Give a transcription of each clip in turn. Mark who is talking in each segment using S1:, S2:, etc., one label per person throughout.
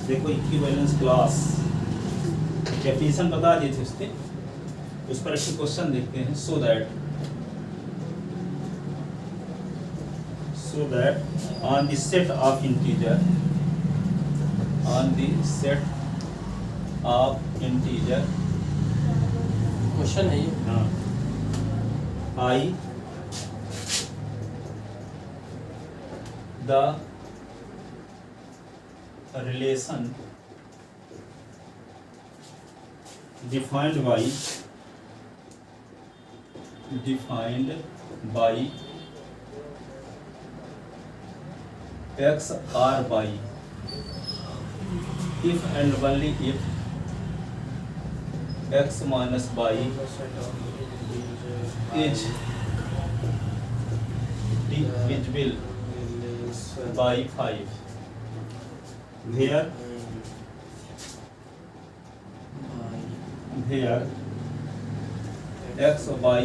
S1: देखो equivalence class definition बता दिए थे उसके, उस पर एक क्वेश्चन देखते हैं। So that on the set of integer, on the set of integer
S2: question है ये।
S1: हाँ I the relation defined by x or y if and only if x minus y is divisible by 5, where x y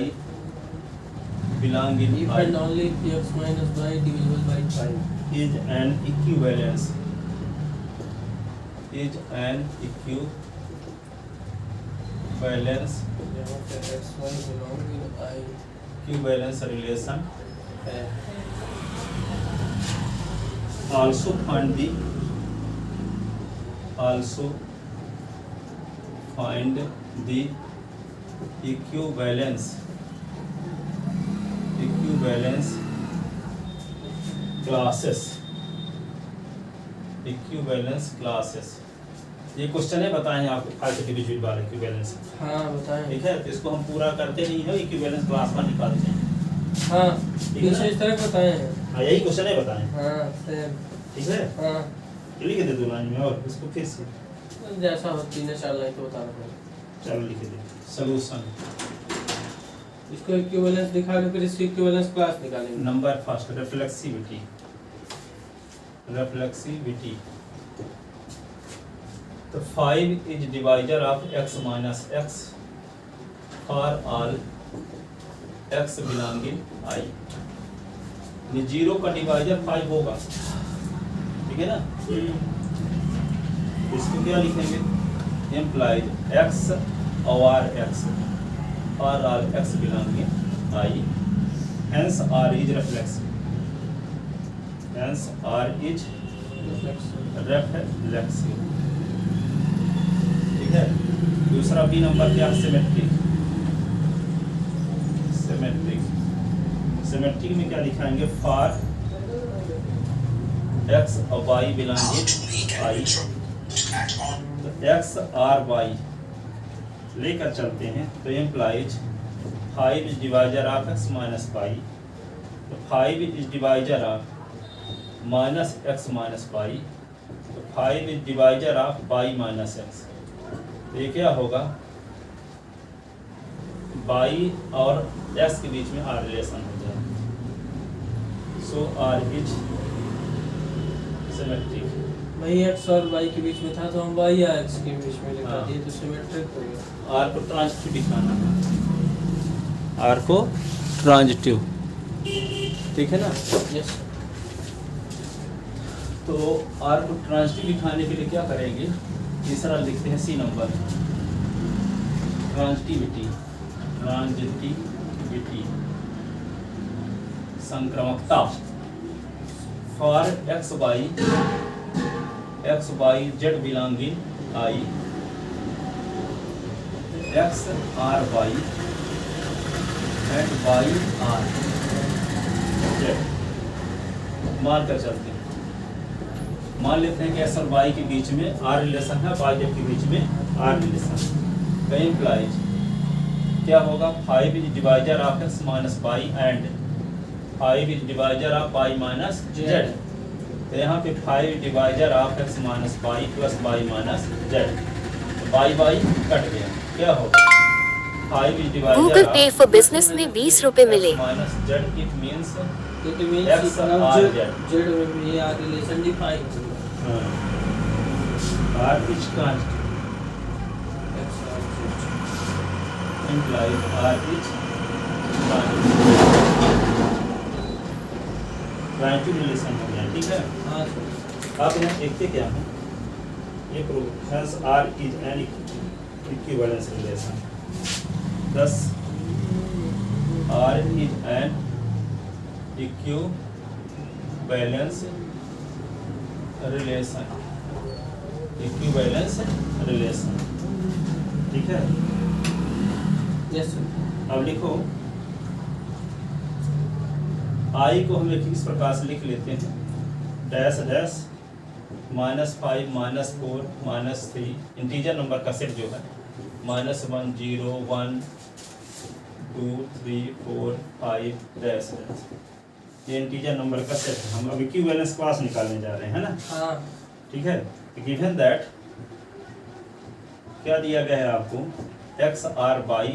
S1: belong in
S2: If
S1: I
S2: and only if x minus y divisible by 5
S1: is an equivalence
S2: यहाँ पे x y belong in I
S1: equivalence relation
S2: है।
S1: also find the equivalence classes। ये question है, बताएं आप five डिविजिट वाला equivalence.
S2: हाँ बताएं।
S1: ठीक है, तो इसको हम पूरा करते नहीं है, इक्विवेलेंस क्लास पर निकालते हैं।
S2: हाँ
S1: ठीक है ना?
S2: इस तरह बताएं हैं।
S1: हाँ यही क्वेश्चन है, बताएं।
S2: हाँ सेम।
S1: ठीक है,
S2: हाँ
S1: लिख दे दो लाइन में, और इसको फिर से
S2: जैसा हो 3-4 लाइन तो बता रहा हूँ।
S1: चलो लिख दे। सॉल्यूशन
S2: इसको इक्विवेलेंस दिखा के फिर इसकी इक्विवेलेंस क्लास निकालेंगे।
S1: नंबर फर्स्ट रिफ्लेक्सिविटी तो 5 is divisor of x minus x for all x belonging I। ये 0 का डिवाइजर 5 होगा, ठीक है ना? इसको क्या लिखेंगे? इम्प्लाइज x और x for all x belonging I, hence R is reflexive, reflexive। ठीक है, दूसरा बी नंबर क्या? सिमेट्रिक में क्या लिखाएंगे? फॉर x और y बिलोंगिंग I, तो x और y लेकर चलते हैं, तो implies 5 is divisor of x minus y, तो 5 is divisor of minus x minus y, तो 5 is divisor of y minus x। तो ये क्या होगा? y और x के बीच में r रिलेशन हो जाए। सो r इज सिमेट्रिक।
S2: वही x और y के बीच में था तो हम y या x के बीच में लिखा
S1: हाँ।
S2: दिए तो सिमेट्रिक हो गया।
S1: r को ट्रांजिटिव दिखाना है, r को ट्रांजिटिव, ठीक है ना?
S2: यस।
S1: तो r को ट्रांजिटिव दिखाने के लिए क्या करेंगे? तीसरा लिखते हैं सी नंबर, ट्रांजिटिविटी संक्रामकता for x y z belonging I, x r y and y r z। मान कर चलते हैं, मान लेते हैं कि x और y के बीच में r रिलेशन है, y z के बीच में r रिलेशन। तो इम्प्लाइज क्या होगा? 5 is divisor of x minus y and 5 is divisor of y minus z। तो यहाँ पे 5 divisor of x minus y plus y minus z, y cut गया, क्या होगा? 5 इज डिवाइजर
S3: गूगल पे फॉर बिजनेस में 20 रुपए मिले।
S1: Minus z, it means
S2: It means
S1: X और Z।
S2: Z में ये r रिलेशन डिफाइन होगा।
S1: r is constant
S2: X और Z।
S1: implies r is transitive relation हो गया, ठीक है?
S2: हाँ सर।
S1: आप यहाँ देखते क्या हैं? ये proof hence R is an equivalence relation. Thus R is an equivalence relation. Equivalence relation. ठीक है?
S2: Yes sir.
S1: अब लिखो I को हम इस प्रकार से लिख लेते हैं डैश डैश -5 -4 -3 इंटीजर नंबर का सेट जो है -1 0 1 2 3 4 5 डैश डैश ये इंटीजर नंबर का सेट है। हम अब इक्विवेलेंस क्लास निकालने जा रहे हैं, है ना?
S2: हाँ
S1: ठीक है। गिवन दैट क्या दिया गया है आपको x r y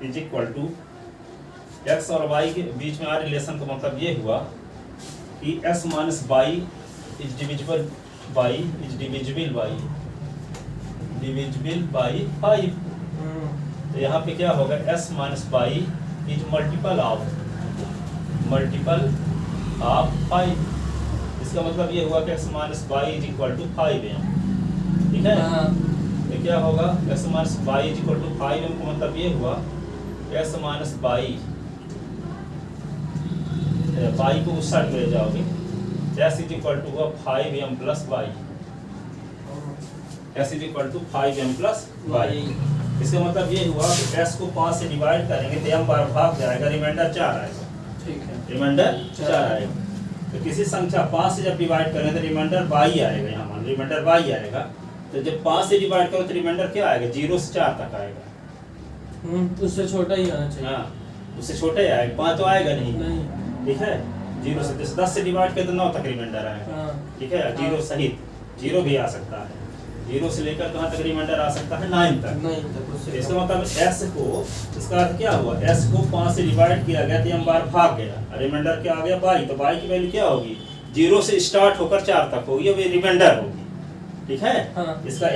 S1: is equal to x और y के बीच में r रिलेशन का मतलब ये हुआ कि s minus y is divisible by is divisible by 5। तो यहाँ पे क्या होगा s minus y is multiple of 5। इसका मतलब ये हुआ कि x minus y is equal to 5 है। ठीक है। तो क्या होगा x minus y is equal to 5 m का मतलब ये हुआ x माइनस y को उस साइड ले जाओगे s इज इक्वल टू हुआ 5m plus y। s is equal to 5m plus y। इसका मतलब ये हुआ कि s को 5 से डिवाइड करेंगे तो m बार भाग जाएगा, रिमाइंडर 4 आएगा।
S2: ठीक है।
S1: रिमाइंडर 4 आएगा। तो किसी संख्या 5 से जब डिवाइड करें तो रिमाइंडर y आएगा। यहाँ मान रिमाइंडर y आएगा। तो जब 5 से डिवाइड करो तो रिमाइंडर क्या आएगा? 0 से 4 तक आएगा।
S2: उससे छोटा ही आना चाहिए।
S1: हाँ, उससे छोटा ही आएगा, 5 तो आएगा नहीं। ठीक है। 0 से 10 से डिवाइड करें तो 9 तक रिमाइंडर आएगा। ठीक है। 0 सहित 0 भी आ सकता है। 0 से लेकर कहाँ तक रिमाइंडर आ सकता है? 9 तक। इसका मतलब s को, इसका अर्थ क्या हुआ? s को 5 से डिवाइड किया गया तो m बार भाग गया, रिमाइंडर क्या आ गया? y। तो y की वैल्यू क्या होगी? 0 से स्टार्ट होकर 4 तक होगी, अब ये रिमाइंडर होगी। ठीक है। इसका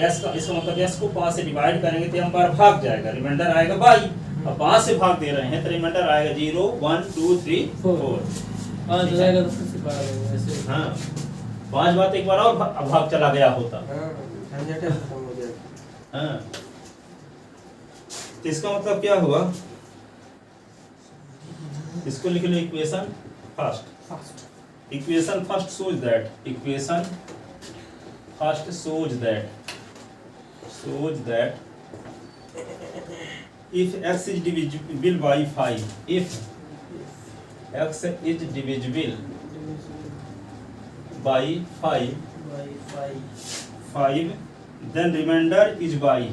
S1: मतलब s को 5 से डिवाइड करेंगे तो m बार भाग जाएगा, रिमाइंडर आएगा y। अब 5 से भाग दे रहे हैं तो रिमाइंडर आएगा 0 1 2 3 4।
S2: 5 जाएगा तो फिर से बाहर आएगा ऐसे।
S1: हाँ, 5 बार एक बार और भाग चला गया होता।
S2: झंझट खत्म हो गया।
S1: हाँ, तो इसका मतलब क्या हुआ? इसको लिख लो equation first. Equation first shows that if x is divisible by 5, if x is divisible by 5, then remainder is y.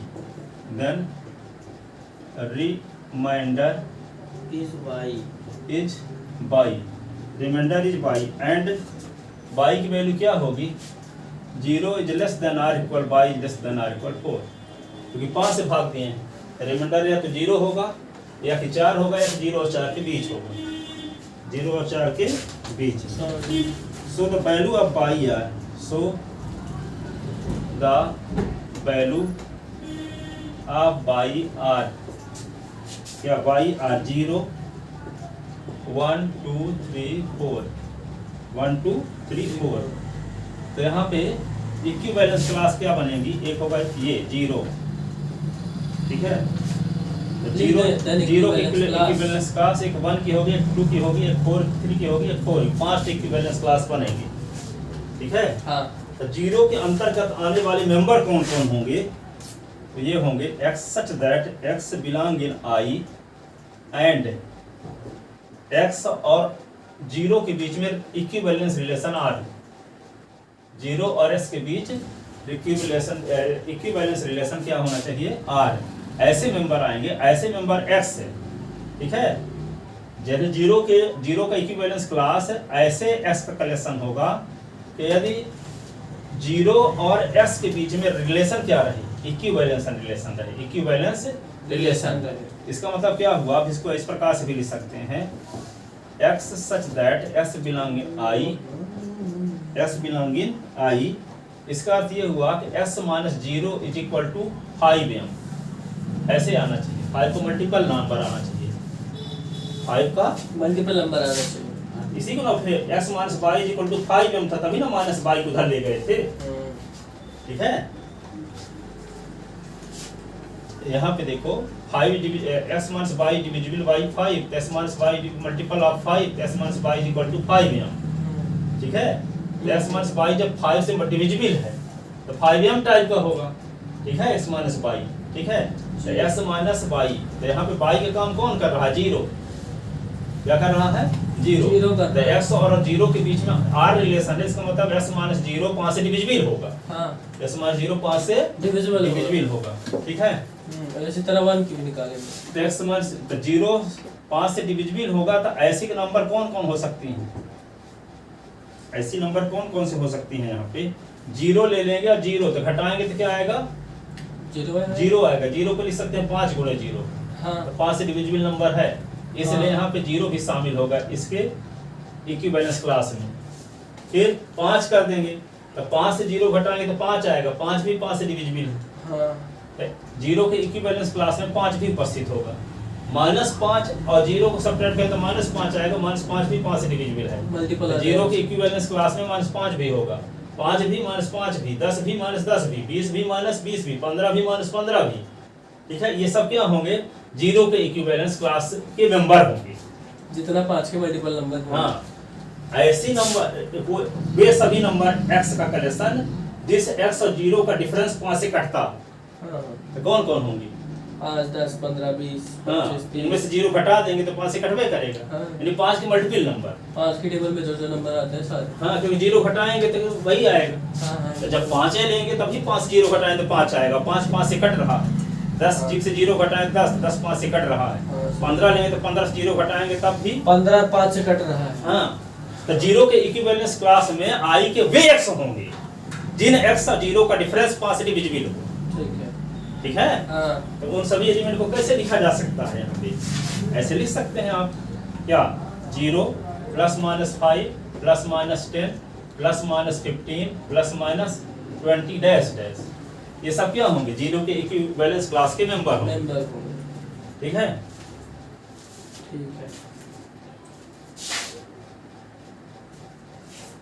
S1: Then remainder is y. Remainder is y and y की वैल्यू क्या होगी? 0 is less than or equal y is less than or equal 4। क्योंकि 5 से भाग दिए हैं, reminder या तो 0 होगा या कि 4 होगा या 0 और 4 के बीच होगा। 0 और 4 के बीच। So the value of y are, so the value of y are क्या? y are 0 1 2 3 4 1 2 3 4। तो यहाँ पे इक्विवेलेंस क्लास क्या बनेगी? एक होगा ये 0। ठीक है। तो 0 इक्विवेलेंस क्लास एक 1 की होगी, एक 2 की होगी, एक 4 3 की होगी, एक 4 5 इक्विवेलेंस क्लास बनेगी। ठीक है।
S2: हाँ।
S1: तो 0 के अंतर्गत आने वाले मेंबर कौन कौन होंगे? तो ये होंगे x such that x belong in I and x और 0 के बीच में इक्विवेलेंस रिलेशन R। 0 और s के बीच इक्विवेलेंस रिलेशन क्या होना चाहिए? R। ऐसे मेंबर आएंगे, ऐसे मेंबर x है। ठीक है। यदि 0 का इक्विवेलेंस क्लास है, ऐसे s का कलेक्शन होगा कि यदि 0 और s के बीच में रिलेशन क्या रहे? इक्विवेलेंस रिलेशन रहे। इक्विवेलेंस रिलेशन रहे। इसका मतलब क्या हुआ? आप इसको इस प्रकार से भी लिख सकते हैं x such that s belong in I। इसका अर्थ ये हुआ कि s minus 0 is equal to 5m। ऐसे आना चाहिए, 5 को मल्टीपल नंबर आना चाहिए, 5 का
S2: मल्टीपल नंबर आना चाहिए।
S1: इसी को ना फिर s minus y is equal to 5m था, तभी ना माइनस y को उधर ले गए थे। ठीक है। यहाँ पे देखो 5 x minus y divisible by 5, x minus y multiple of 5, x minus y equal to 5m। ठीक है, x माइनस y जब 5 से डिविजिबल है तो 5m टाइप का होगा। ठीक है, x माइनस y। ठीक है, तो x माइनस y, तो यहाँ पे y का काम कौन कर रहा है? 0। क्या कर रहा है? 0। तो x और 0 के बीच में r रिलेशन है, इसका मतलब x माइनस 0 5 से डिविजिबल होगा।
S2: हाँ,
S1: x माइनस 0 5 से डिविजिबल होगा। ठीक है,
S2: इसी तरह 1 की भी निकालेंगे।
S1: तो x माइनस 0 5 से डिविजिबल होगा, तो ऐसी नंबर कौन कौन हो सकती हैं? ऐसी नंबर कौन कौन से हो सकती हैं? यहाँ पे 0 ले लेंगे और 0 तो घटाएंगे तो क्या आएगा? 0 आएगा। 0 को लिख सकते हैं 5 गुणे 0।
S2: हाँ,
S1: तो 5 से डिविजिबल नंबर है, इसलिए यहाँ पे 0 भी शामिल होगा इसके इक्विवेलेंस क्लास में। फिर 5 कर देंगे, तो 5 से 0 घटाएंगे तो 5 आएगा। 5 भी 5 से डिविजिबल है।
S2: हाँ,
S1: 0 के इक्विवेलेंस क्लास में 5 भी उपस्थित होगा। -5 और 0 को सब्ट्रैक्ट करें तो -5 आएगा। -5 भी 5 से डिविजिबल है।
S2: मल्टीपल
S1: 0 के इक्विवेलेंस क्लास में -5 भी होगा। 5 भी -5 भी, 10 भी -10 भी, 20 भी -20 भी, 15 भी -15 भी। ठीक है, ये सब क्या होंगे? 0 के इक्विवेलेंस क्लास के मेंबर होंगे।
S2: जितना 5 के मल्टीपल नंबर।
S1: हाँ, ऐसी नंबर वे सभी नंबर x का कलेक्शन जिस x और 0 का डिफरेंस 5 से कटता।
S2: हाँ,
S1: तो कौन कौन होंगी?
S2: 5, 10, 15, 20,
S1: हाँ,
S2: 25,
S1: इनमें से 0 घटा देंगे तो 5 से कटवे करेगा।
S2: हाँ।
S1: यानी 5 के मल्टीपल नंबर।
S2: 5 की टेबल में जो नंबर आते हैं सारे।
S1: हाँ, क्योंकि 0 घटाएंगे तो वही आएगा।
S2: हाँ, हाँ,
S1: तो जब 5 लेंगे तभी 5 0 घटाएं तो 5 आएगा। 5 5 से कट रहा। 10
S2: हाँ।
S1: से 0 घटाएं 10, 10 5 से कट रहा है।
S2: हाँ।
S1: 15 लेंगे तो 15 से 0 घटाएंगे तब भी
S2: 15 5 से कट रहा है।
S1: हाँ, तो 0 के इक्विवेलेंस क्लास में i के वे x होंगे जिन x और 0 का डिफरेंस 5 से डिविजिबल हो।
S2: ठीक है।
S1: ठीक है,
S2: हाँ,
S1: तो उन सभी एलिमेंट को कैसे लिखा जा सकता है? यहाँ पे ऐसे लिख सकते हैं आप। क्या? 0 ± 5 ± 10 ± 15 ± 20 डैश डैश। ये सब क्या होंगे? 0 के इक्विवेलेंस क्लास के मेंबर होंगे।
S2: मेंबर होंगे।
S1: ठीक है,
S2: ठीक है।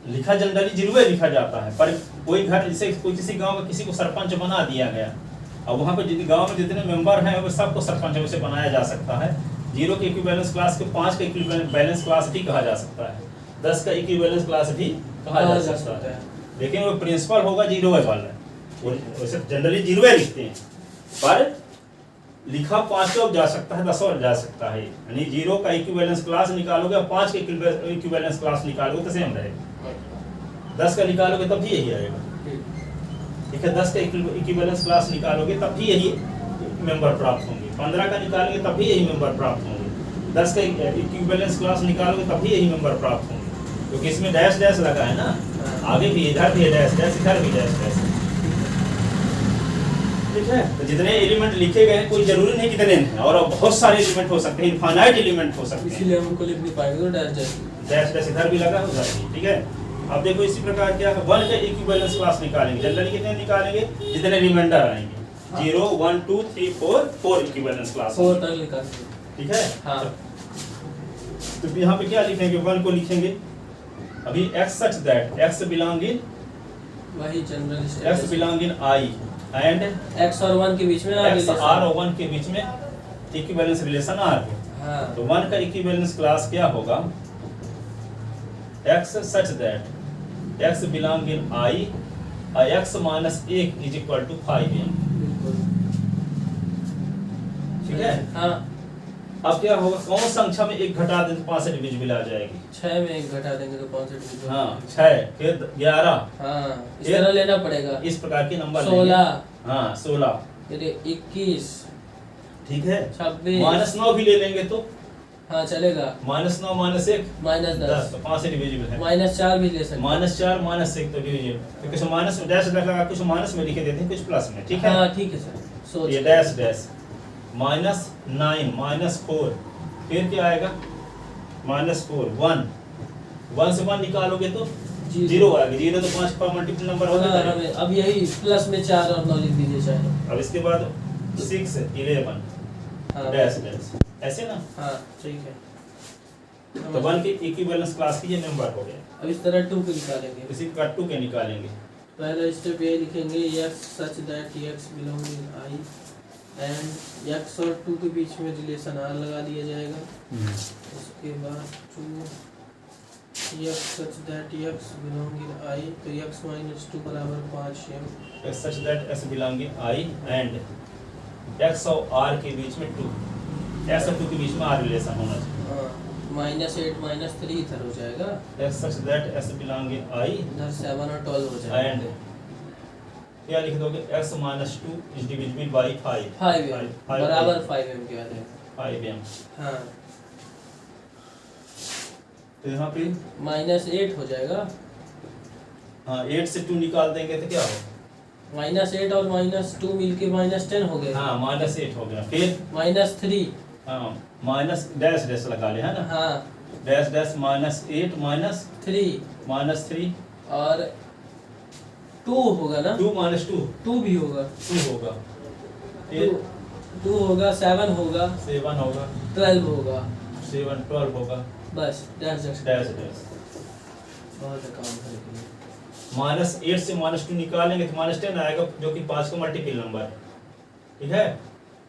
S1: लिखा जनरली 0 लिखा जाता है, पर कोई घर जैसे कोई किसी गांव में किसी को सरपंच बना दिया गया, अब वहाँ पे गांव में जितने मेंबर हैं वो सबको सरपंच से बनाया जा सकता है। 0 के इक्विवेलेंस क्लास को 5 का इक्विवेलेंस क्लास भी कहा जा सकता है, 10 का इक्विवेलेंस क्लास भी कहा जा सकता है। लेकिन वो प्रिंसिपल होगा 0 वाला, वैसे जनरली 0 लिखते हैं, पर लिखा 5 का जा सकता है, 10 और जा सकता है। यानी 0 का इक्विवेलेंस क्लास निकालोगे और 5 का इक्विवेलेंस क्लास निकालोगे तो सेम रहेगा। 10 का निकालोगे तब भी यही आएगा। ठीक है, 10 का इक्विवेलेंस क्लास निकालोगे तब भी यही मेंबर प्राप्त होंगे। 15 का निकालोगे तब भी यही मेंबर प्राप्त होंगे। 10 का इक्विवेलेंस क्लास निकालोगे तब भी यही मेंबर प्राप्त होंगे, क्योंकि इसमें डैश डैश लगा है ना। आगे भी इधर भी डैश डैश, इधर भी डैश डैश। ठीक है, तो जितने एलिमेंट लिखे गए हैं कोई जरूरी नहीं कितने हैं, और बहुत सारे एलिमेंट हो सकते हैं, इनफाइनाइट एलिमेंट हो सकते हैं।
S2: इसीलिए हम उनको लिख नहीं पाएंगे तो
S1: डैश डैश इधर भी लगा है उधर भी। ठीक है, अब देखो इसी प्रकार क्या है, 1 का इक्विवेलेंस क्लास निकालेंगे। जनरली कितने निकालेंगे? जितने रिमाइंडर आएंगे। 0 1 2 3 4 इक्विवेलेंस क्लास
S2: 4 तक निकालेंगे।
S1: ठीक है।
S2: हाँ,
S1: तो यहाँ पे क्या लिखेंगे? 1 को लिखेंगे। अभी x such that x belong in
S2: वही general
S1: x belong in I and
S2: x और 1 के बीच में
S1: x r और 1 के बीच में इक्विवेलेंस रिलेशन r है।
S2: हाँ,
S1: तो 1 का इक्विवेलेंस क्लास क्या होगा? x such that x belong in I और x - 1 is equal to 5m।
S2: बिल्कुल।
S1: ठीक है।
S2: हाँ,
S1: अब क्या होगा? कौन संख्या में 1 घटा दें तो 5 से डिविजिबल आ जाएगी?
S2: 6 में 1 घटा देंगे तो 5 से डिविजिबल।
S1: हाँ, 6 फिर 11।
S2: हाँ, इस
S1: फिर
S2: तरह लेना पड़ेगा।
S1: इस प्रकार के नंबर
S2: 16।
S1: हाँ, 16।
S2: फिर 21।
S1: ठीक है।
S2: 26।
S1: -9 भी ले लेंगे तो
S2: हाँ, चलेगा।
S1: -9 - 1
S2: -10।
S1: तो 5 से डिविजिबल है।
S2: -4 भी ले सकते हैं।
S1: -4 -1 तो डिविजिबल, तो कुछ माइनस में डैश लगा, कुछ माइनस में लिखे देते हैं, कुछ प्लस में। ठीक है।
S2: हाँ, ठीक है सर।
S1: तो ये डैश डैश -9 -4, फिर क्या आएगा? -4 1 1 से 1 निकालोगे तो 0 आएगा। 0 तो 5 का मल्टीपल नंबर होगा।
S2: हमें अब यही प्लस में 4 और 9 लिख दीजिए चाहे।
S1: अब इसके बाद 6 11
S2: हाँ,
S1: डैश डैश, ऐसे ना।
S2: हाँ, ठीक है।
S1: तो 1 के इक्विवेलेंस क्लास की ये मेंबर हो गया।
S2: अब इस तरह 2 को निकालेंगे।
S1: इसी प्रकार 2 के निकालेंगे।
S2: पहला स्टेप ये लिखेंगे x such that x belong in I and x और 2 के बीच में रिलेशन r लगा दिया जाएगा। उसके बाद 2 x such that x belong in I, तो x माइनस 2 बराबर 5m।
S1: Such that s belong in I and x और r के बीच में 2, x और 2 के बीच में r रिलेशन होना चाहिए।
S2: हाँ, -8 -3 इधर हो जाएगा,
S1: x such that s belong in I
S2: इधर 7 और 12 हो जाएगा
S1: and क्या लिख दोगे x minus 2 is divisible by 5
S2: 5m बराबर 5m के आ जाएगा।
S1: 5m।
S2: हाँ,
S1: तो यहाँ पे
S2: -8 हो जाएगा।
S1: हाँ 8 से 2 निकाल देंगे तो क्या हो?
S2: -8 और -2 मिलके -10 हो गए।
S1: हाँ -8 हो गया, फिर
S2: -3।
S1: हाँ माइनस डैश डैश लगा ले, है ना?
S2: हाँ,
S1: डैश डैश -8
S2: 3
S1: -3
S2: और 2 होगा ना,
S1: 2 -2
S2: 2 भी होगा,
S1: 2 होगा, फिर
S2: 2 होगा, 7 होगा,
S1: 7 होगा,
S2: 12 होगा,
S1: 7 12 होगा,
S2: बस डैश डैश
S1: डैश डैश।
S2: बहुत काम करेंगे।
S1: -8 से -2 निकालेंगे तो -10 आएगा, जो कि 5 का मल्टीपल नंबर है, ठीक है?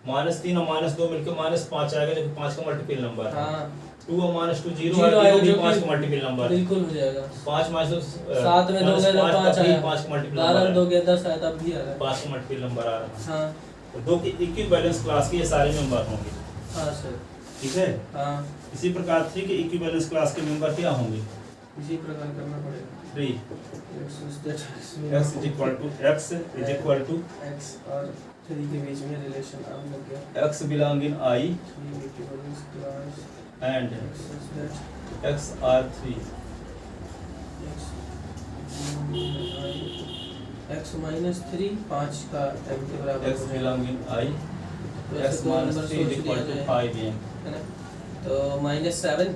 S1: -3 और -2 मिलकर -5 आएगा, जो कि 5 का मल्टीपल नंबर है।
S2: हाँ,
S1: 2 और -2 0
S2: 0
S1: आएगा, जो कि
S2: जो
S1: 5
S2: कि
S1: का मल्टीपल नंबर है।
S2: बिल्कुल हो जाएगा।
S1: 5 -2
S2: 7 में 2 गए तो 5 आया,
S1: 5 का मल्टीपल
S2: 12
S1: नंबर
S2: में 2 गए 10 आया, तब भी आ रहा
S1: 5 का मल्टीपल नंबर आ रहा है।
S2: हाँ
S1: तो 2 की इक्विवेलेंस क्लास के ये सारे मेंबर होंगे,
S2: हाँ सर,
S1: ठीक है?
S2: हाँ
S1: इसी प्रकार 3 के इक्विवेलेंस क्लास के मेंबर क्या होंगे?
S2: इसी प्रकार करना पड़ेगा।
S1: 3
S2: x is that
S1: x is equal to
S2: x और 3 के बीच में रिलेशन अब लग गया।
S1: x belong in I
S2: 3 equivalence class
S1: and
S2: x is that
S1: x are 3
S2: x x minus 3 5 का m के बराबर
S1: x
S2: हो जाएगा।
S1: belong in I
S2: तो
S1: x
S2: ऐसे दो
S1: minus
S2: नंबर
S1: 3
S2: सोच
S1: is equal
S2: लिया
S1: to
S2: जाए,
S1: 5m,
S2: है ना? तो -7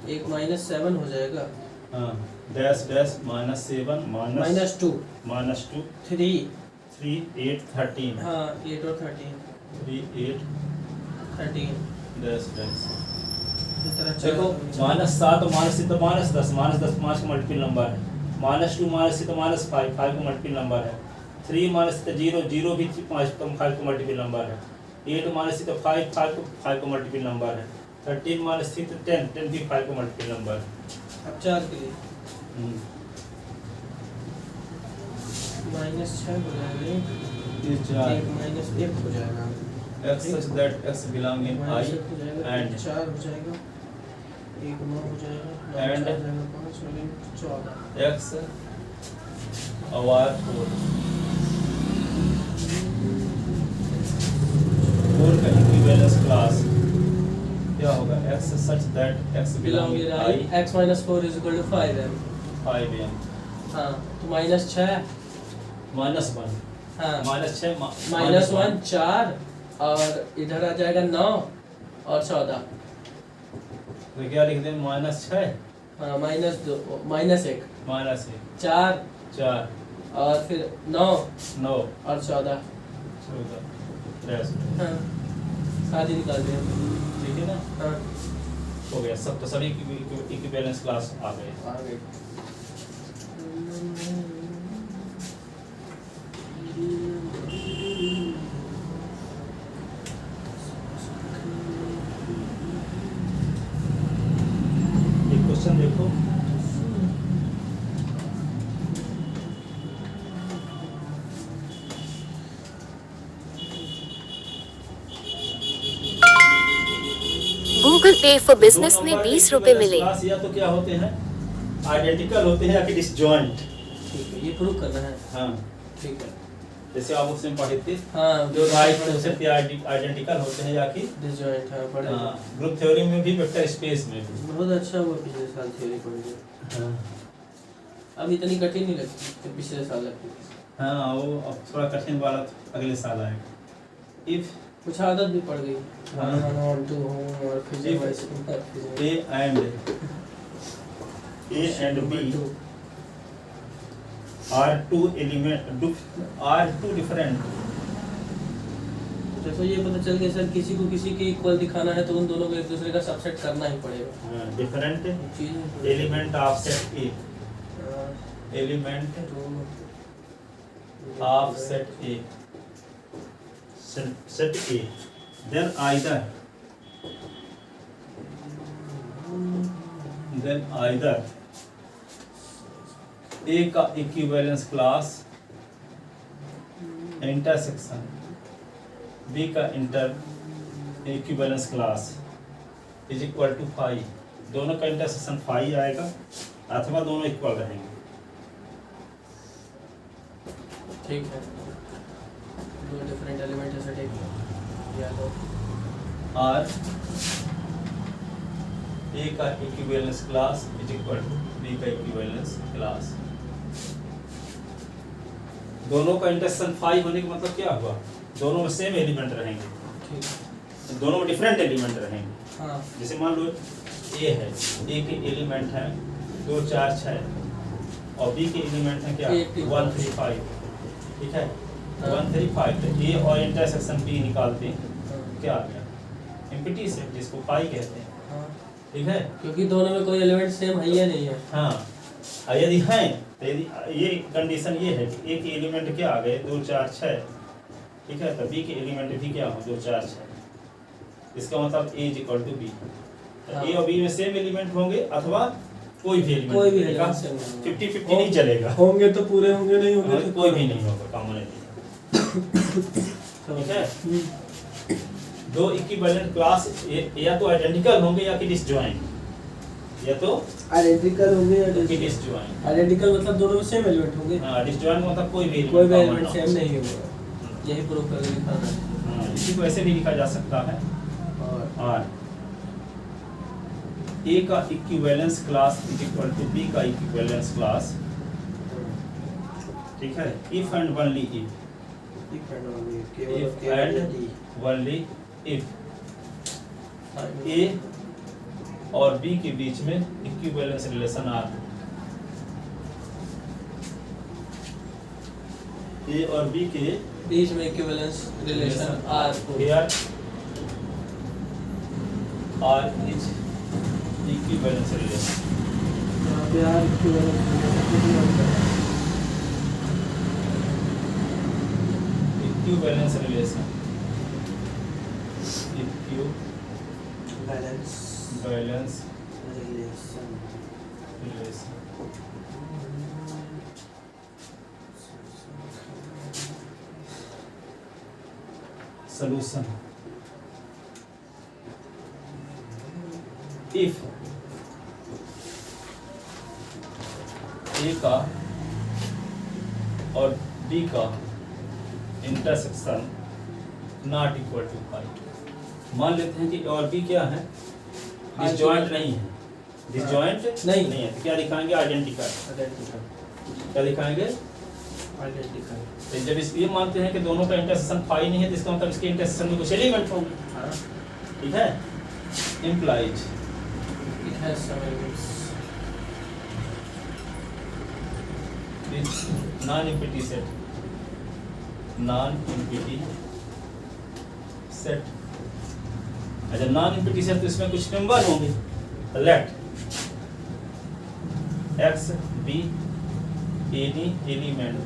S2: एक -7 हो जाएगा,
S1: हाँ डैश डैश -7
S2: -2
S1: -2
S2: 3
S1: 3 8 13
S2: हाँ 8 और 13
S1: 3 8
S2: 13
S1: डैश डैश।
S2: इस तरह
S1: देखो -7 और -6 तो -10 -10 5 का मल्टीपल नंबर है, -2 -6 तो -5 5 का मल्टीपल नंबर है, 3 -6 तो 0 0 भी 5 का मल्टीपल नंबर है, 8 -6 तो 5 का मल्टीपल नंबर है, 13 -3 तो 10 भी 5 का मल्टीपल नंबर है।
S2: अब 4 के लिए
S1: हम्म,
S2: -6 हो जाएगा,
S1: ये 4
S2: एक -1 हो जाएगा,
S1: x such that x belong in I
S2: -1 हो जाएगा,
S1: and
S2: 4 हो जाएगा, 1 9 हो जाएगा, 9
S1: And
S2: 4 हो जाएगा, 5 और 14
S1: x over 4 का इक्विवेलेंस क्लास क्या होगा? x such that x belong in I
S2: x minus 4 is equal to 5m।
S1: 5m
S2: हाँ, तो -6
S1: -1
S2: हाँ
S1: -6
S2: -1 4 और इधर आ जाएगा 9 और 14।
S1: तो क्या लिख दें? -6
S2: हाँ -2 -1
S1: -1
S2: 4
S1: 4
S2: और फिर 9
S1: 9
S2: और 14।
S1: 14 13।
S2: हाँ आधी निकाल दिया।
S1: ठीक है ना?
S2: हाँ
S1: हो गया सब, तो सभी इक्विवेलेंस क्लास आ गए।
S2: आ गए।
S1: एक क्वेश्चन देखो,
S3: गूगल पे फॉर बिजनेस में 20 रुपए मिले।
S1: क्लास या तो क्या होते हैं? आइडेंटिकल होते हैं या कि डिसजॉइंट।
S2: ठीक है, ये प्रूव करना है।
S1: हाँ
S2: ठीक है।
S1: जैसे आप उसमें पढ़े थे,
S2: हाँ
S1: जो राइट होते हैं आइडेंटिकल होते हैं या कि
S2: डिसजॉइंट है पढ़े।
S1: ग्रुप थ्योरी में भी, वेक्टर स्पेस में भी।
S2: बहुत अच्छा हुआ पिछले साल थ्योरी पढ़ लिया।
S1: हाँ
S2: अब इतनी कठिन नहीं लगती तो पिछले साल लगती थी।
S1: हाँ, वो अब थोड़ा कठिन वाला तो अगले साल आएगा। इफ
S2: कुछ आदत भी पड़ गई।
S1: हाँ।
S2: 1 1 2 और फिर
S1: If A and B are two different।
S2: जैसे ये पता चल गया सर, किसी को किसी के इक्वल दिखाना है तो उन दोनों को एक दूसरे का सबसेट करना ही पड़ेगा।
S1: different
S2: चीज़
S1: element of set A।
S2: हाँ,
S1: element
S2: two
S1: of set A, set A, then either A का इक्विवेलेंस क्लास इंटरसेक्शन बी का equivalence class is equal to 5, दोनों का इंटरसेक्शन 5 आएगा अथवा दोनों इक्वल रहेंगे।
S2: ठीक है, दो डिफरेंट एलिमेंट है सेट ए या तो
S1: और ए का equivalence class is equal to B का इक्विवेलेंस क्लास। दोनों का इंटरसेक्शन 5 होने का मतलब क्या हुआ, दोनों में सेम एलिमेंट रहेंगे,
S2: ठीक
S1: दोनों में डिफरेंट एलिमेंट रहेंगे।
S2: हाँ
S1: जैसे मान लो ए है, ए के एलिमेंट है 2 4 6 और बी के एलिमेंट है क्या 1 3 5, ठीक है 1 3 5, तो ए और इंटरसेक्शन बी निकालते हैं क्या आ गया एम्प्टी सेट, जिसको पाई कहते हैं,
S2: हाँ,
S1: ठीक है।
S2: क्योंकि दोनों में कोई एलिमेंट सेम है या नहीं है।
S1: हाँ, और यदि है तो यदि ये कंडीशन ये है कि ए के एलिमेंट क्या आ गए 2 4 6, ठीक है, तो बी के एलिमेंट भी क्या हो 2 4 6, इसका मतलब ए इज इक्वल टू बी, तो ए और बी में सेम एलिमेंट होंगे अथवा कोई भी एलिमेंट 50-50 नहीं चलेगा,
S2: होंगे तो पूरे होंगे, नहीं होंगे तो
S1: कोई भी नहीं होगा कॉमन एलिमेंट, ठीक है। दो इक्विवेलेंट क्लास या तो आइडेंटिकल होंगे या कि डिसजॉइंट, या तो
S2: आइडेंटिकल होंगे या
S1: डिसजॉइंट।
S2: आइडेंटिकल मतलब दोनों में सेम एलिमेंट होंगे,
S1: हाँ, डिसजॉइंट मतलब कोई भी
S2: एलिमेंट सेम नहीं होगा, यही प्रूव करके दिखाना है।
S1: हाँ, इसी को ऐसे भी लिखा जा सकता है। और ए का equivalence class is equal to B का इक्विवेलेंस क्लास, ठीक है, if and only if, if and only if A और बी के बीच में इक्विवेलेंस रिलेशन आ, ए और बी के
S2: बीच में equivalence relation R
S1: here R is equivalence relation,
S2: यहाँ पे R equivalence
S1: equivalence relation, equivalence relation, solution, if A का और बी का इंटरसेक्शन नॉट इक्वल टू 5, मान लेते हैं कि ए और बी क्या है डिसजॉइंट नहीं है, डिसजॉइंट नहीं है, तो क्या दिखाएंगे आइडेंटिकल, क्या दिखाएंगे
S2: आइडेंटिकल।
S1: तो जब इस ये मानते हैं कि दोनों का इंटरसेक्शन 5 नहीं है, तो इसका मतलब इसके इंटरसेक्शन में कुछ एलिमेंट होंगे, ठीक है, implies
S2: It has some elements.
S1: which non-empty set, non-empty set, अच्छा non-empty set तो इसमें कुछ मेंबर होंगे, let x be any element,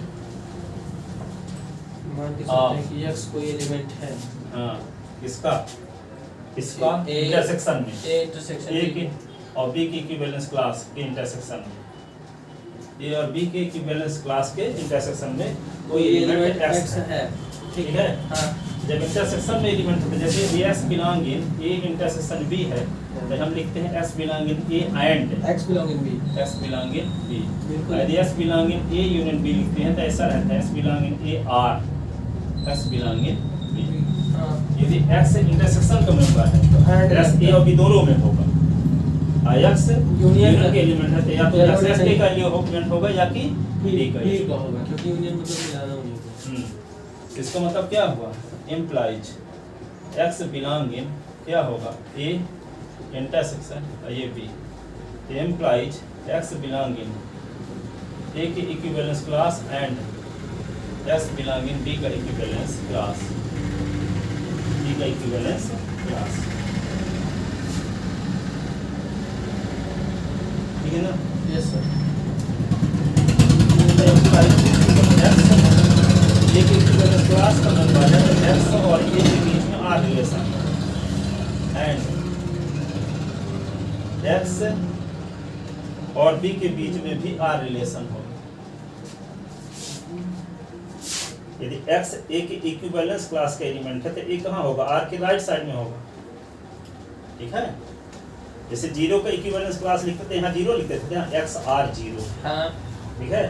S2: मान के चलते हैं कि x कोई एलिमेंट है,
S1: हाँ, इसका
S2: A
S1: इंटरसेक्शन में,
S2: A इंटरसेक्शन
S1: ए के और बी की इक्विवेलेंस क्लास के इंटरसेक्शन में, ए और बी के इक्विवेलेंस क्लास के इंटरसेक्शन में कोई एलिमेंट x
S2: है,
S1: ठीक है।
S2: हाँ,
S1: जब इंटरसेक्शन में एलिमेंट होते हैं, जैसे s belong in a intersection b है, तो हम लिखते हैं s belong in a and
S2: x belong in B,
S1: s belong in b,
S2: बिल्कुल।
S1: यदि s belong in a union b लिखते हैं तो ऐसा रहता है s belong in a r s belong in b।
S2: हाँ,
S1: यदि x इंटरसेक्शन का मेंबर है तो
S2: and
S1: s a और b दोनों में होगा, x यूनियन
S2: का
S1: के एलिमेंट है तो या तो s a का एलिमेंट होगा या कि b का
S2: B का होगा, क्योंकि यूनियन मतलब मिलाना उन्हीं को।
S1: इसका मतलब क्या हुआ, implies x belong in क्या होगा a इंटरसेक्शन ये b, implies x belong in a की equivalence class and s belong in b का इक्विवेलेंस क्लास, b का इक्विवेलेंस क्लास, ठीक है ना।
S2: Yes sir।
S1: इक्विवेलेंस क्लास का मेंबर है तो एक्स और ए के बीच में आर रिलेशन एंड एक्स और बी के बीच में भी आर रिलेशन होगा। यदि एक्स ए के इक्विवेलेंस क्लास का एलिमेंट है तो ए कहाँ होगा? आर के राइट साइड में होगा। ठीक है, जैसे जीरो का इक्विवेलेंस क्लास लिखते थे, यहाँ जीरो लिखते थे, यहाँ एक्स आर जीरो।
S2: हाँ
S1: ठीक है,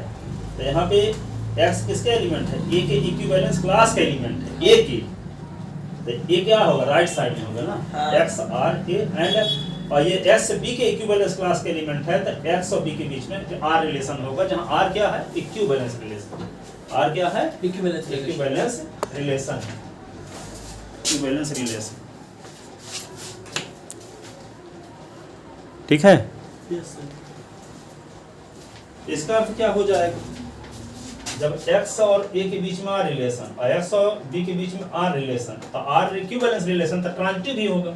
S1: तो यहाँ पे एक्स किसका एलिमेंट है? ए के इक्विवेलेंस क्लास का एलिमेंट है, ए की, तो ए क्या होगा? राइट साइड में होगा ना।
S2: हाँ।
S1: एक्स आर ए एंड और ये एक्स बी के इक्विवेलेंस क्लास का एलिमेंट है तो एक्स और बी के बीच में जो आर रिलेशन होगा, जहाँ आर क्या है? Equivalence relation. आर क्या है?
S2: इक्विवेलेंस
S1: इक्विवेलेंस रिलेशन है, इक्विवेलेंस रिलेशन। ठीक है,
S2: यस सर।
S1: इसका अर्थ क्या हो जाएगा? जब x और a के बीच में आर रिलेशन और x और b के बीच में आर रिलेशन, तो आर इक्विवेलेंस रिलेशन तो ट्रांजिटिव ही होगा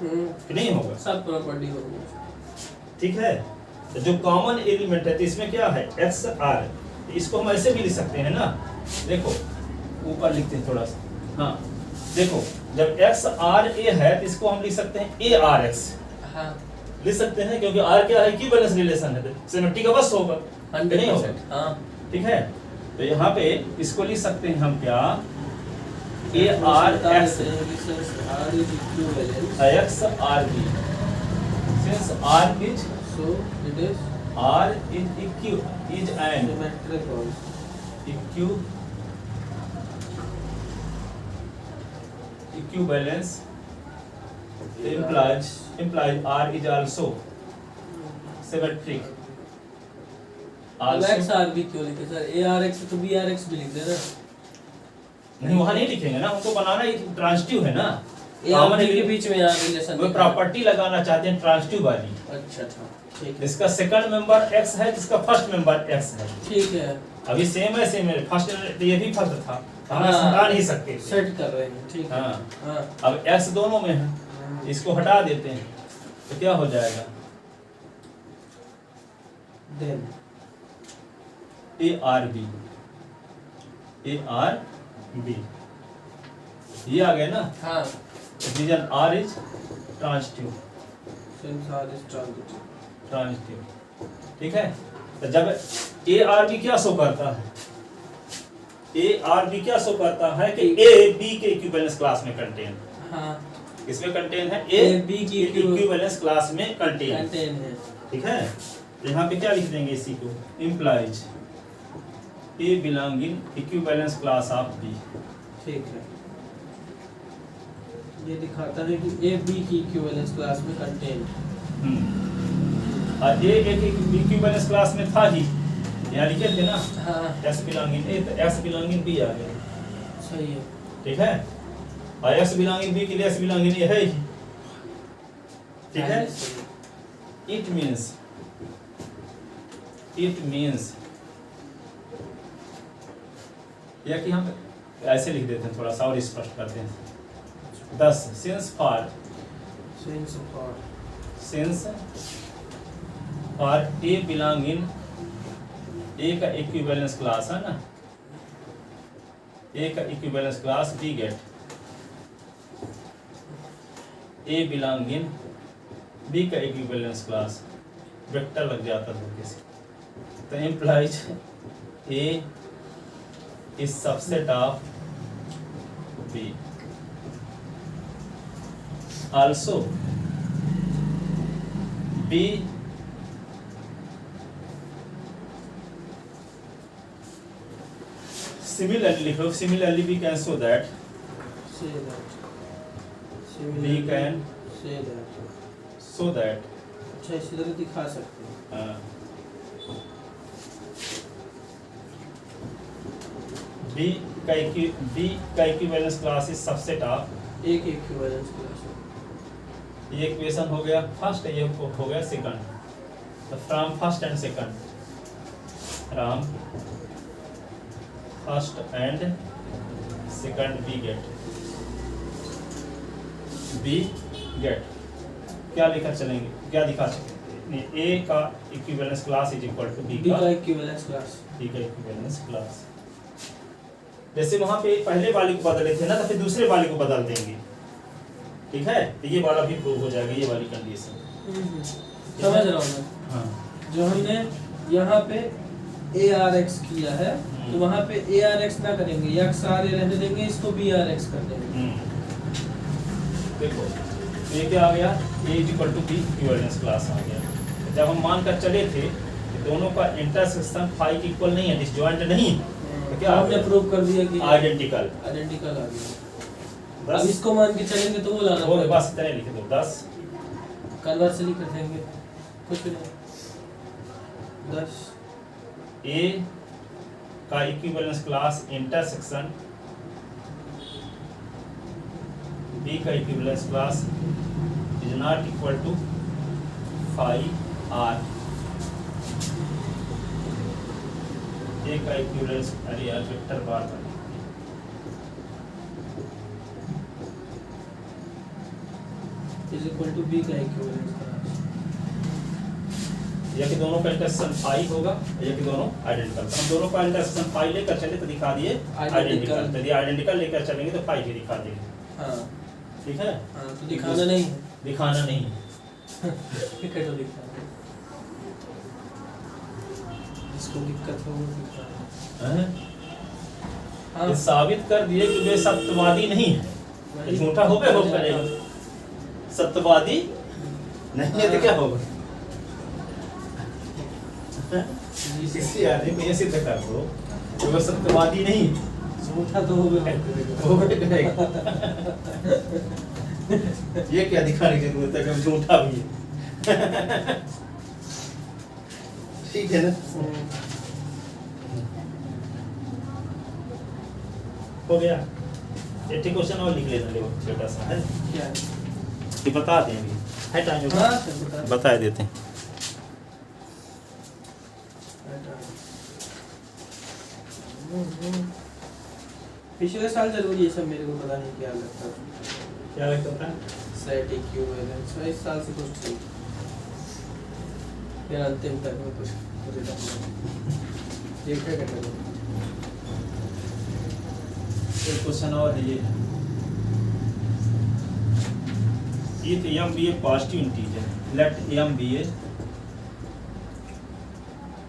S1: कि नहीं होगा?
S2: सब प्रॉपर्टी होगी।
S1: ठीक है, तो जो कॉमन एलिमेंट है तो इसमें क्या है? x r। इसको हम ऐसे भी लिख सकते हैं ना, देखो ऊपर लिखते हैं थोड़ा सा। हाँ देखो, जब x r a है तो इसको हम लिख सकते हैं a r x।
S2: हाँ
S1: लिख सकते हैं क्योंकि r क्या है? इक्विवेलेंस रिलेशन है, तो सिमेट्री का बस होगा,
S2: 100%। हाँ
S1: ठीक है, तो यहाँ पे इसको लिख सकते हैं हम क्या? A R x
S2: R is equivalence
S1: x R B, since R is
S2: so it is
S1: R is is an
S2: symmetric also.
S1: Equivalence implies R is also symmetric.
S2: X R B क्यों लिखे सर? ए आर एक्स तो B R x भी लिख दे ना।
S1: नहीं, वहाँ नहीं लिखेंगे ना, हमको बनाना ये ट्रांजिटिव है ना।
S2: ए आर बी के बीच में आर रिलेशन
S1: वो प्रॉपर्टी लगाना चाहते हैं ट्रांजिटिव वाली।
S2: अच्छा ठीक है।
S1: जिसका सेकंड मेंबर x है, जिसका फर्स्ट मेंबर x है।
S2: ठीक है,
S1: अभी सेम है, सेम है। फर्स्ट ये भी फर्स्ट था, हम
S2: हाँ,
S1: हटा नहीं सकते थे।
S2: सेट कर रहे हैं। ठीक है।
S1: हाँ,
S2: हाँ
S1: अब x दोनों में है, इसको हटा देते हैं तो क्या हो जाएगा?
S2: Then
S1: A R B, A R B, ये आ गया ना।
S2: हाँ
S1: reason R is transitive,
S2: since R is transitive.
S1: Transitive. ठीक है, तो जब ए आर बी क्या शो करता है? ए आर बी क्या शो करता है कि ए बी के इक्विवेलेंस क्लास में कंटेन।
S2: हाँ
S1: इसमें कंटेन है, ए
S2: बी की
S1: इक्विवेलेंस क्लास में कंटेन
S2: है।
S1: ठीक है, तो यहाँ पे क्या लिख देंगे इसी को? Implies A belong in equivalence class of B.
S2: ठीक है, ये दिखाता है कि ए बी की इक्विवेलेंस क्लास में कंटेन।
S1: और ए के इक्विवेलेंस क्लास में था ही, यहाँ लिखे थे ना।
S2: हाँ
S1: एक्स बिलोंग इन ए, तो एक्स बिलोंग इन बी आ गया।
S2: सही है।
S1: ठीक है, और एक्स बिलोंग इन बी के लिए एक्स बिलोंग इन ए है ही। ठीक है, इट मीन्स या कि हम ऐसे लिख देते हैं, थोड़ा सा और स्पष्ट करते हैं। 10 since for A belong in A का इक्विवेलेंस क्लास है ना, ए का equivalence class B get A belong in B का इक्विवेलेंस क्लास, वेक्टर लग जाता था किसी, तो implies A is subset of B, also B similarly लिखो, similarly we can show that we can show that
S2: अच्छा इसी तरह दिखा सकते हैं।
S1: B का equivalence class is subset of
S2: A की इक्विवेलेंस क्लास।
S1: ये इक्वेशन हो गया फर्स्ट, ये हो गया सेकंड। तो from first and second, from first and second B get क्या लिखा चलेंगे, क्या दिखा सकते? ए का equivalence class is equal to B का
S2: इक्विवेलेंस क्लास।
S1: बी का इक्विवेलेंस क्लास। जैसे वहां पे पहले वाले को बदले थे ना, तो फिर दूसरे वाले को बदल देंगे, ठीक है। तो ये वाला भी प्रूव हो जाएगा, ये वाली कंडीशन।
S2: समझ रहा हूँ मैं।
S1: हाँ
S2: जो हमने यहाँ पे ARX किया है, तो वहाँ पे ARX ना करेंगे, या सारे रहने देंगे, इसको BRX कर देंगे।
S1: देखो ये क्या आ गया, A equal to B equivalence class आ गया। जब हम मान कर चले थे कि दोनों का इंटरसेक्शन फाई के इक्वल नहीं है, डिसजॉइंट नहीं है, तो क्या
S2: हमने प्रूव कर दिया कि
S1: आइडेंटिकल
S2: आ गया।
S1: 10
S2: अब इसको मान के चलेंगे तो वो लाना
S1: वो
S2: पड़ेगा।
S1: बस इतने लिख दो 10
S2: कन्वर्सली कर देंगे, कुछ नहीं। 10
S1: A का इक्विवेलेंस क्लास इंटरसेक्शन B का equivalence class is not equal to phi R। A का इक्विवेलेंस, अरे यार वेक्टर बार बना
S2: इज इक्वल टू B का इक्विवेलेंस क्लास।
S1: या कि दोनों का इंटरसेक्शन फाई होगा, या कि दोनों आइडेंटिकल। हम दोनों का इंटरसेक्शन फाई लेकर चले तो दिखा दिए आइडेंटिकल, यदि आइडेंटिकल लेकर चलेंगे तो फाई भी दिखा देंगे।
S2: हाँ
S1: ठीक है,
S2: हाँ, तो दिखाना नहीं है।
S1: दिखाना नहीं है।
S2: ठीक है, तो दिखाना। जिसको दिक्कत हो वो दिखाना।
S1: हैं?
S2: हाँ
S1: ये साबित कर दिए कि वे सत्यवादी नहीं है,
S2: वही।
S1: झूठा हो गया, हो करेगा सत्यवादी नहीं है तो क्या होगा। किसी आदमी को ये सिद्ध कर दो कि वो सत्यवादी नहीं है,
S2: झूठा तो हो गया।
S1: हो करेगा। ये क्या दिखाने की जरूरत है कि हम झूठा भी है। ठीक है ना, हो गया। एक क्वेश्चन और लिख लेना, देखो छोटा सा है
S2: क्या है?
S1: कि बता दें अभी है टाइम,
S2: हाँ, चल बता।
S1: बता देते हैं।
S2: पिछले साल जरूर ये सब मेरे को पता नहीं क्या लगता था।
S1: क्या लगता था?
S2: सेट इक्विवेलेंस इस साल से कुछ ठीक, फिर अंतिम तक में कुछ देखा करना।
S1: एक क्वेश्चन और है ये तो m be a positive integer, let m be a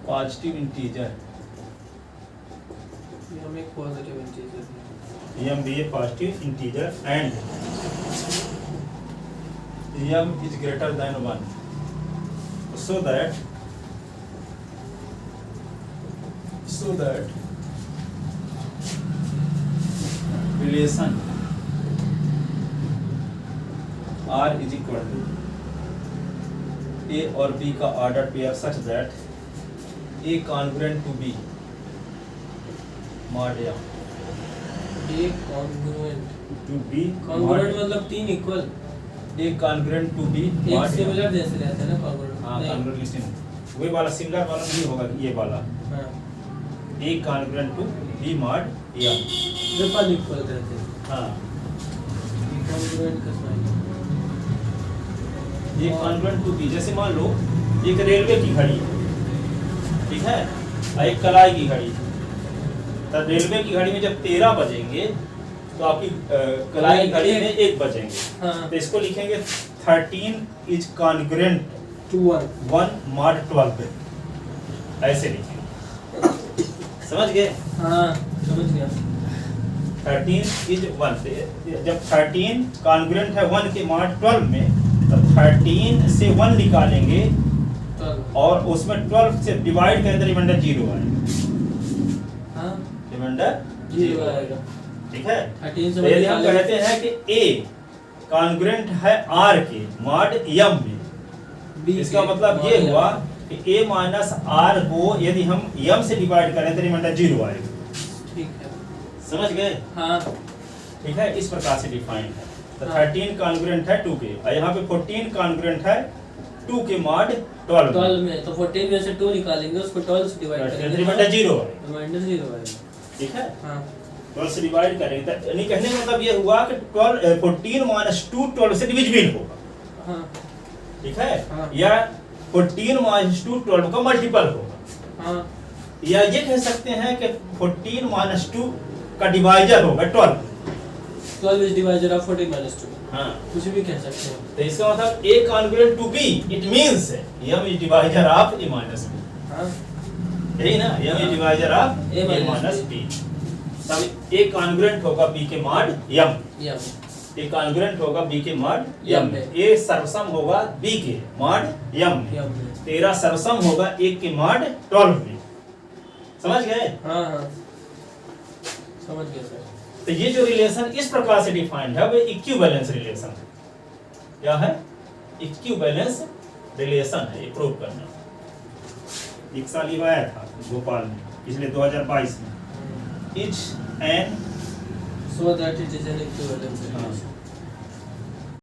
S1: positive integer,
S2: ये हमें एक positive integer
S1: m be a positive integer and m is greater than 1, so that relation R is equal to A और B का ordered pair such that A congruent to B mod A
S2: एक congruent.
S1: to B
S2: congruent मतलब तीन equal,
S1: A congruent to B
S2: एक
S1: mod A।
S2: Similar जैसे रहता है ना कॉन्ग्रुएंट।
S1: हाँ congruent लिस्टिंग वही वाला सिमिलर वाला नहीं होगा, ये वाला
S2: हाँ,
S1: A congruent to B mod A।
S2: Triple equal रहते हैं।
S1: हाँ
S2: कॉन्ग्रुएंट का साइन।
S1: ये कॉन्ग्रुएंट टू बी, जैसे मान लो एक रेलवे की घड़ी है, ठीक है, और एक कलाई की घड़ी है। तो रेलवे की घड़ी में जब 13 बजेंगे तो आपकी कलाई की घड़ी में 1 बजेंगे।
S2: हाँ,
S1: तो इसको लिखेंगे 13 इज कॉन्ग्रुएंट
S2: टू
S1: 1 mod 12, ऐसे लिखेंगे। समझ गए?
S2: हाँ समझ गया।
S1: 13 इज 1, जब 13 कॉन्ग्रुएंट है 1 के mod 12 में, तो 13 से 1 निकालेंगे और उसमें 12 से डिवाइड करें तो रिमाइंडर 0 आएगा।
S2: हाँ
S1: रिमाइंडर
S2: 0 आएगा।
S1: ठीक है।
S2: 13
S1: तो
S2: से
S1: यदि हम कहते हैं कि A कॉन्ग्रुएंट है R के mod m में,
S2: B
S1: इसका
S2: के
S1: मतलब
S2: mod
S1: ये
S2: M।
S1: हुआ कि A माइनस R को यदि हम m से डिवाइड करें तो रिमाइंडर 0 आएगा।
S2: ठीक है।
S1: समझ गए?
S2: हाँ
S1: ठीक है, इस प्रकार से डिफाइन है। तो
S2: हाँ।
S1: 13 कॉन्ग्रुएंट है 2 के, और यहाँ पे 14 कॉन्ग्रुएंट है 2 के mod 12 में।
S2: 12 में, तो 14 में से 2 निकालेंगे, उसको 12 से डिवाइड करेंगे,
S1: रिमाइंडर 0 आएगा।
S2: रिमाइंडर 0 आएगा।
S1: ठीक है,
S2: हाँ
S1: 12 से डिवाइड करेंगे तो यानी कहने का मतलब ये हुआ कि 14 माइनस 2 12 से डिविजिबल होगा।
S2: हाँ
S1: ठीक है,
S2: हाँ।
S1: या 14 माइनस 2 12 का मल्टीपल होगा।
S2: हाँ
S1: या ये कह सकते हैं कि 14 माइनस 2 का डिवाइजर होगा 12।
S2: 12 इज डिवाइजर ऑफ 14 माइनस 2।
S1: हाँ,
S2: कुछ भी कह सकते हैं।
S1: तो इसका मतलब A congruent to B, it means M is divisor of A minus B।
S2: हाँ,
S1: यही ना, M is divisor of
S2: A
S1: A minus B। तब A कॉन्ग्रुएंट होगा B के मॉड M,
S2: यम
S1: A कॉन्ग्रुएंट होगा B के मॉड
S2: M
S1: M,
S2: में।
S1: A सर्वसम होगा B के मॉड M में,
S2: यम
S1: 13 सर्वसम होगा 1 के मॉड 12 में। समझ गए?
S2: हाँ हाँ, समझ गए सर।
S1: तो ये जो रिलेशन इस प्रकार से डिफाइंड है वो इक्विवेलेंस रिलेशन है। क्या है? इक्विवेलेंस रिलेशन है, ये प्रूव करना। एक साल ये आया था भोपाल में पिछले 2022 में। Each n
S2: So that it is an equivalence relation.